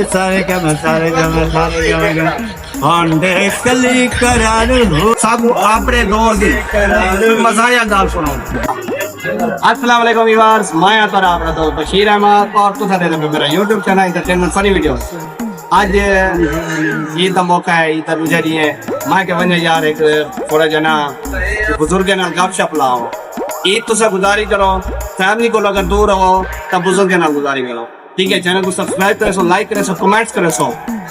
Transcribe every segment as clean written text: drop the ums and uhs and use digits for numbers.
सारे कली करार हो सब आपने दौर दी मजाया गाल सुनो। अस्सलाम वालेकुम व्यूअर्स, मैं आता रहा अपना दोस्त बशीर अहमद और तुम सारे मेरा YouTube channel entertainment funny videos. आज ईद का मौका है, ईद गुजरी है, मैं के वने यार एक थोड़ा जना बुजुर्ग नाल गपशप लाओ। ईद तुसा गुजारी करो, फैमिली को अगर दूर हो तब बुजुर्ग नाल गुजारी करो, ठीक है। चैनल को सब्सक्राइब करे सो, लाइक करे सो, कमेंट्स करे सो।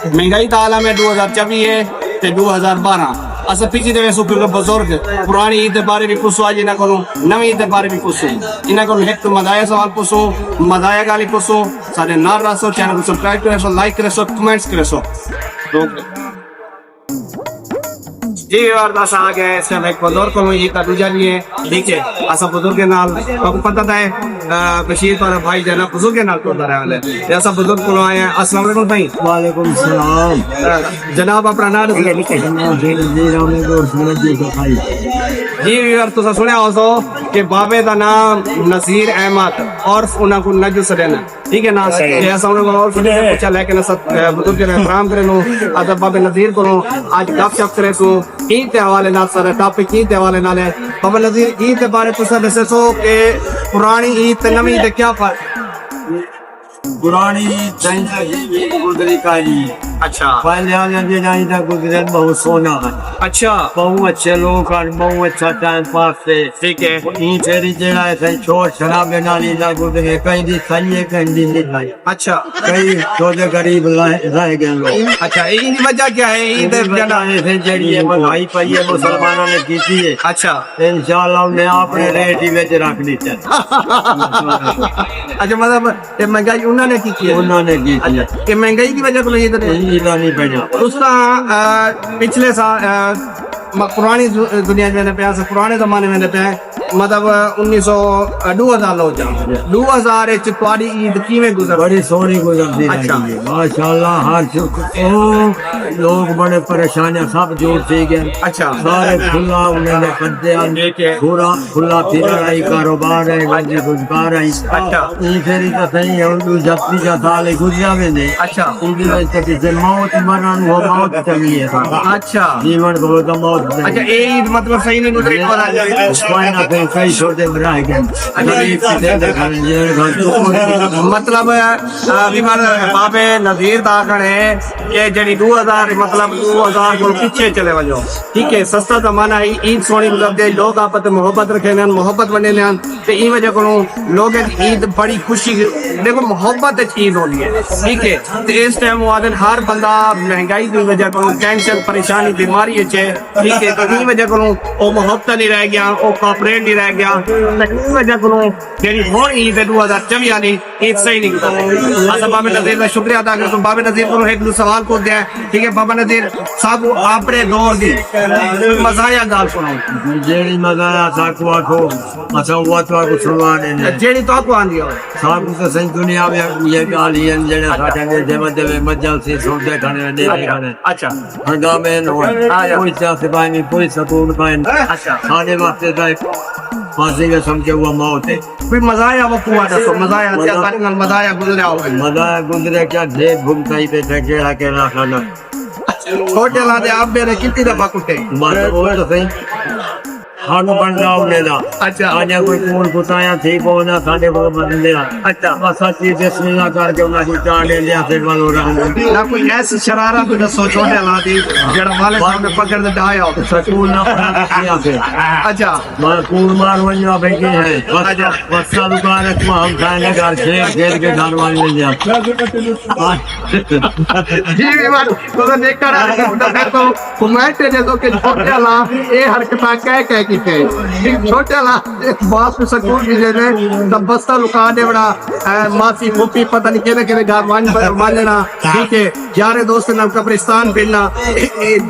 महंगाई का आलम है 2024 है ते 2012 अस पीछे दे सो फिर बुजुर्ग पुरानी ईद के बारे में पूछो, आज इन्हां को नवी ईद के बारे में पूछो, इन्हां को एक मजाया सवाल पूछो, मजाया गाली पूछो। सारे नाल रहो, चैनल को सब्सक्राइब करे सो, लाइक करे सो, कमेंट्स करे सो। जी यार दस आ गए सिर्फ एक बुजुर्ग को ये का दूजा नहीं है, ठीक है। ऐसा बुजुर्ग के नाल आपको पता है बशीर पर भाई जना बुजुर्ग के नाल को रहा है, ऐसा बुजुर्ग को आए हैं। अस्सलाम वालेकुम भाई। वालेकुम सलाम जनाब अपना नाम जी यार तो सुने हो सो कि बाबे का नाम नसीर अहमद और उन्हें को नजू सदेना, ठीक है ना। ऐसा उन्हें और पूछा लेकिन सब बुजुर्ग ने एहतराम करे लो, अदब बाबे नसीर को आज गपशप करे सो ईद के हवाले नाल सारे टॉपिक ईद के हवाले नाल है। बाबा नसीर ईद के बारे तुसा दसे सो कि पुरानी ईद ते नवी ईद ते क्या फर्क? पुरानी गुजरी काली अच्छा पहले वाले गुजरे बहुत सोना है। अच्छा बहुत अच्छे लोग और बहुत अच्छा टाइम पास से, ठीक है। ई फेरी जेड़ा है छोड़ शराब नाली ना गुजरे, कहीं दी खाई है कहीं दी नहीं खाई। अच्छा कई थोड़े गरीब रह गए लोग। अच्छा ईद वजह क्या है? ईद जना है जेड़ी है महंगाई पाई है मुसलमानों ने की है। अच्छा इंशाल्लाह उन्हें अपने रेट ही में रख दी है। अच्छा मतलब महंगाई उन्होंने की है, उन्होंने की है। कि महंगाई की वजह से ये नहीं पड़ा उसका पिछले साल पुरानी दुनिया में पे पुराने जमाने में पे मतलब 2000 लो जा 2000 तुम्हारी ईद किवें गुजर? बड़ी सोहनी गुजरती अच्छा माशाल्लाह। हर लोग बड़े परेशान है, सब जोड़ से गए। अच्छा सारे खुला उन्होंने करते पूरा खुला फिर आई कारोबार है, रोजगार है। अच्छा फेरी का सही है उनको जब्ती का साल गुजरा में नहीं। अच्छा उनकी वजह से किसी मौत मरण वो मौत चली है। अच्छा जीवन को तो मौत। अच्छा ईद मतलब सही नहीं गुजरी कई छोटे रह गए। मतलब बाबे नजीर दाखन है कि जड़ी 2000 मतलब 2000 को पीछे चले वजो, ठीक है। सस्ता जमाना है, ईद सोनी गुजरते, लोग आपस में मोहब्बत रखे ने, मोहब्बत बने ने ते ई वजह को लोग ईद बड़ी खुशी देखो मोहब्बत ईद होती है, ठीक है। तो इस टाइम वादन हर बंदा महंगाई की वजह को टेंशन परेशानी बीमारी है, ठीक है। तो ई वजह को वो मोहब्बत नहीं रह गया, वो कॉपरेट नहीं रह गया। ई वजह को जेडी हुन ईद 2024 वाली ईद सही नहीं गुजरी। अच्छा बाबे नजीर का शुक्रिया अदा करता हूं। बाबे नजीर को एक सवाल को दिया, ठीक है। बाबा नजीर साहब आपने दौर दी मजाया गाल सुनाओ। जेडी मजाया साको आखो अच्छा वो तो आपको सुनवाने ने जेडी तो आपको आंदी हो साहब को सही दुनिया में ये गाल है जेडे साडे ने देव देव मजल से सोते खाने दे खाने। अच्छा हंगामे नो कोई से बाई में कोई सकून पाए। अच्छा खाने वास्ते जाए फांसी का समझे हुआ मौत है। फिर मजाया वो कुआ दसो मजाया क्या तारीख मजाया गुजरे हो मजाया गुजरे क्या जेब घूमता ही पे केड़ा केड़ा खाना। छोटे लादे आप मेरे कितनी दफा कुटे बात वो तो सही हां बन जाओ लेला। अच्छा आज कोई कौन बताया थी कौन ना साडे को बन लिया। अच्छा बस अच्छी बिस्मिल्लाह करके उना की चांद ले लिया फिर वालो ना कोई ऐसी शरारत तो दसो छोटे लादी जेड़ा वाले सामने पकड़ दे आया हो सकून ना किया फिर। अच्छा मैं कूड़ मार वन्या बैठी है बस बच्चा दुकान है तो हम खाएंगे घर खेल के घर वाले ले लिया। जी बात तो देख कर तो कमेंट दे दो कि छोटे ला ये हरकत कह की छोटे ला बात में सकून की जगह तब बस्ता लुका दे बड़ा मासी फूफी पता नहीं केने केने घर मान लेना, ठीक है। यारे दोस्त नाल कब्रिस्तान फिरना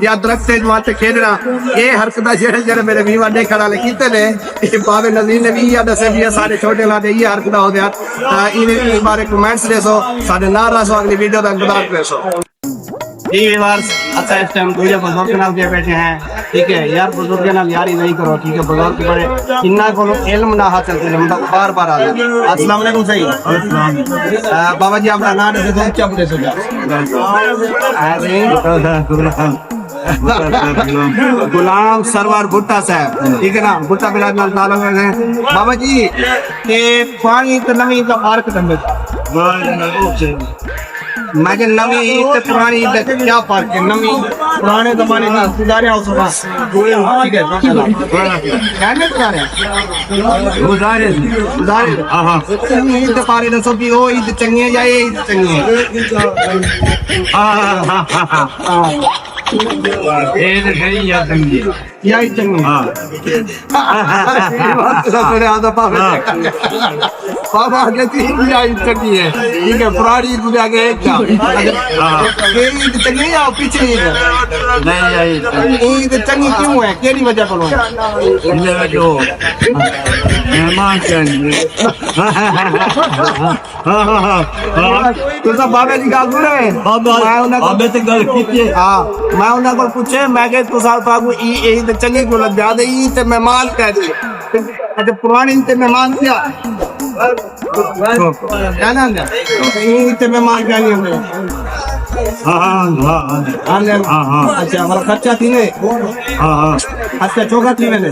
या दरख्त माते खेलना, ये हरकत जेड़े जेड़े मेरे वीवा ने खड़ा ले कीते ने बाबे नजीर ने भी या दसे भी सारे छोटे ला दे ये हरकत हो गया। इन बारे कमेंट्स दे सो साडे नाल रसो अगली वीडियो तक गुजार दे सो। जी व्यूअर्स, अच्छा इस टाइम दूसरे बुजुर्ग नाल के बैठे हैं, ठीक है यार, बुजुर्ग नाल यारी नहीं करो, ठीक है, बुजुर्ग बड़े इन्ना को इल्म ना हासिल करे, मतलब बार बार आ जाए। अस्सलाम वालेकुम सही बाबा जी, अपना नाम दे दो, क्या बोले सोचा गुलाम सरवर भुट्टा साहब, ठीक है ना, भुट्टा बिराज नाल ताल्लुक है बाबा जी। के पानी तो नवी का फर्क दंबे मैं जे नवी ईद ते पुरानी ईद ते क्या फर्क है? नवी पुराने जमाने का गुजारे हो सका, ठीक है, कहने गुजारे गुजारे गुजारे हां ईद ते पारे दसो कि ओ ईद चंगी है या ये ईद चंगी है? हां ये तो सही है, चंगी या ही चंगी। हां मेरे आधा बाबा आगे तीन या ईद चंगी है, ठीक है, पुरानी ईद में आगे एक था, ये ईद चंगी या पीछे ईद नहीं आई? ईद चंगी क्यों है, केड़ी वजह को जो मेहमान चाहिए तो सब बाबा जी गाल सुने बाबे ते गल कीती। हां मैं उन्हां को पूछे, मैं के तू साल ताकू ईद चंगी को लग जा दे, ईद ते मेहमान कह दे, अच्छा पुरानी ईद ते मेहमान क्या क्या नाम है? ईद ते मेहमान क्या नहीं होंगे? हाँ अच्छा, हमारा खर्चा थी ने अच्छा चौका थी मैंने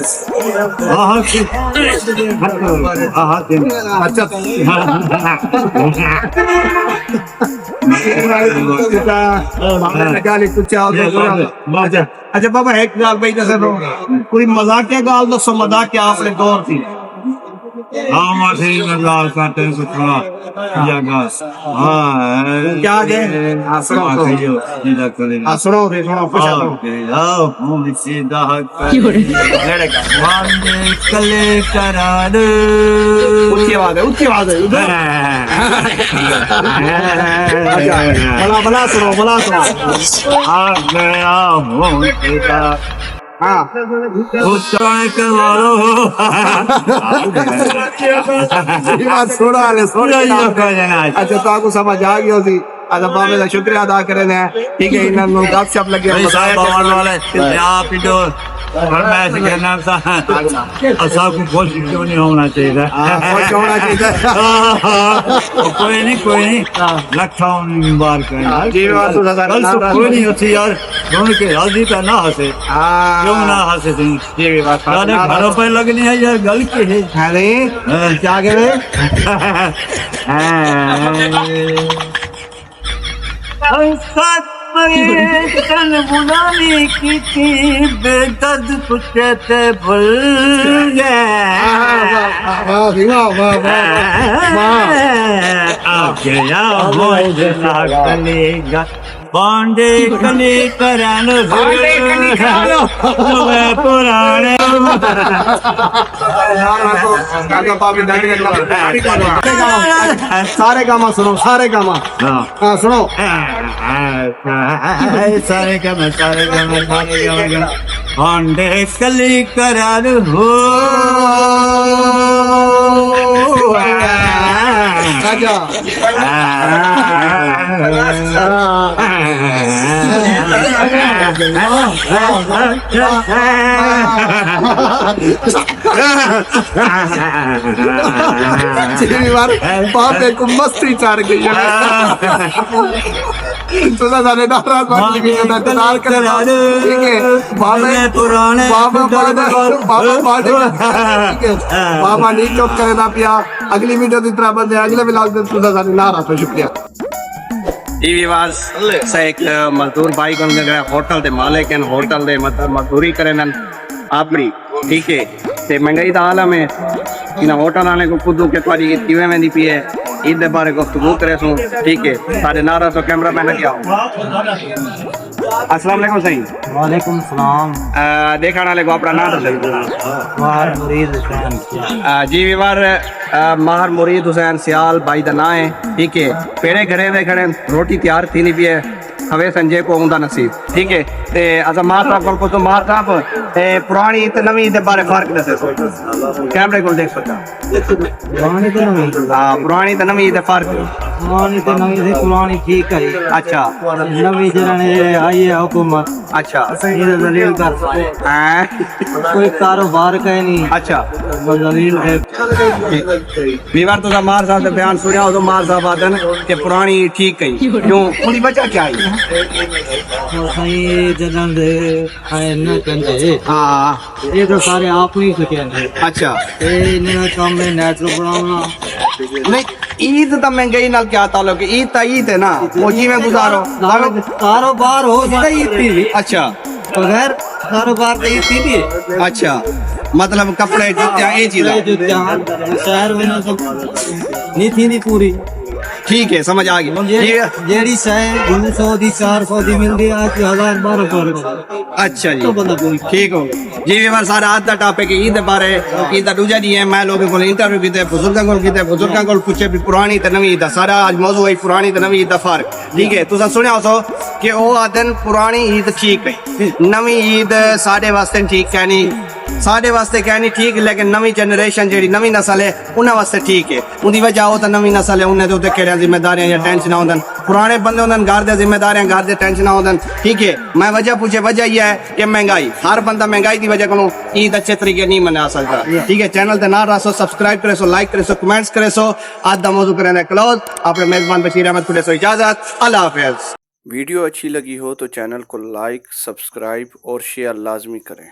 अच्छा अच्छा बाबा एक गाल भाई दस कोई मजाकिया गाल दसो, मजाकिया आपने दौर थी हाँ माथे मजाक करते हैं कुछ ना या गास हाँ क्या है सुनो सुनो पूछा सीधा कले करार ऊंची आवाज है, ऊंची आवाज है भला भला सुनो, भला सुनो। आ गया हूँ सीधा हाँ अच्छा तो आपको समझ आ गई होगी। अच्छा बाबे का शुक्रिया अदा करें, ठीक है, इन्होंने गपशप लगे सबको खुश क्यों नहीं होना चाहिए, खुश होना चाहिए कोई नहीं लखा बार कोई नहीं होती यार, के हल्दी पे ना हंसे, क्यों ना हंसे तुम घरों पर लगनी है यार, गल की है अरे क्या कह रहे बुलानी की थी बेदर्द पूछते भूल गया बांडे कली करान पुराने सारे गामा सुनो, सारे गामा हाँ सुनो सारे काम बांडे कली करान हो बापे को मस्ती चार गई है तो सारे नारा ठीक है पुराने बाबा नहीं चुप करे ना पिया। अगली वीडियो की तरह बंदे अगले ब्लॉग में तुझा सारे नारा तो शुक्रिया। एक मजदूर भाई को होटल दे मालिक हैं, होटल दे मतलब मजदूरी करें अपनी, ठीक है, ते महंगाई का आलम है, इन होटल वाले को खुद के पारी किवें वेंदी पई है, ईद दे बारे गुफ्तगू करे सो, ठीक है, सारे नारा तो कैमरा मैन क्या हो। अस्सलाम वालेकुम सही वालेकुम सलाम। देखने वाले को अपना नाम दे माहर मुरीद हुसैन जी विवार माहर मुरीद हुसैन सियाल भाई का नाम है, ठीक है, पेड़े घरे में खड़े रोटी तैयार थी नहीं पी है, हवे संजय को उनका नसीब ठीक है ते असा मार साहब को तो मार साहब पुरानी ते नवी दे बारे फर्क दसे कैमरे को देख सकता पुरानी तो नवी हां पुरानी ते नवी दे फर्क पुरानी तो नवी से पुरानी ठीक है अच्छा नवी जराने आई है हुकूमत अच्छा ये दलील कर हैं कोई कारोबार का ही नहीं अच्छा दलील है बीवार तो मार साहब ने बयान सुनिया तो मार साहब आदन कि पुरानी ठीक कही क्यों उनकी वजह क्या है सही जनन दे आए न कंदे हाँ ये तो सारे आप ही सके अच्छा ये इन्हें काम में नेचुरल बनाना नहीं ईद तो महंगाई नाल क्या ताल्लुक है ईद है ना वो जी में गुजारो कारोबार हो जाए थी अच्छा बगैर कारोबार के थी अच्छा मतलब कपड़े जूते ये चीज शहर में ना सब नहीं थी नहीं पूरी ठीक है समझ आ गई ये जेडी शहर 200 दी 400 दी मिलती आज 1000 अच्छा जी तो बंदा पूरी ठीक हो जी वीवर सारा आज का टॉपिक ईद बारे ईद दूजा डी है मैं लोगों को इंटरव्यू कीते बुजुर्गों को पूछे भी पुरानी ते नवी ईद सारा आज मौजू है पुरानी ते नवी ईद दा फर्क ठीक है तुसा सुनिया हो कि ओ आदन पुरानी ईद ठीक है नवी ईद साडे वास्ते ठीक है नहीं साडे वास्ते कहनी ठीक लेकिन नवी जनरेशन जेडी नवी नस्ल है उन्हें वास्ते ठीक है उनकी वजह हो तो नवी नस्ल है उन्हें तो केड़े जिम्मेदारियां या टेंशन होंदन पुराने बंदे होंदन घर दे जिम्मेदारियां घर दे टेंशन होंदन ठीक है मैं वजह पूछे वजह यह है कि महंगाई हर बंदा महंगाई की वजह को ईद अच्छे तरीके नहीं मना सकता ठीक है चैनल ते ना रहो सब्सक्राइब करे सो लाइक करे सो कमेंट्स करे सो आज दा मौजू करने क्लोज अपने मेजबान बशीर अहमद खुदे सो इजाजत अल्लाह हाफिज वीडियो अच्छी लगी हो तो चैनल को लाइक सब्सक्राइब और शेयर लाजमी करें।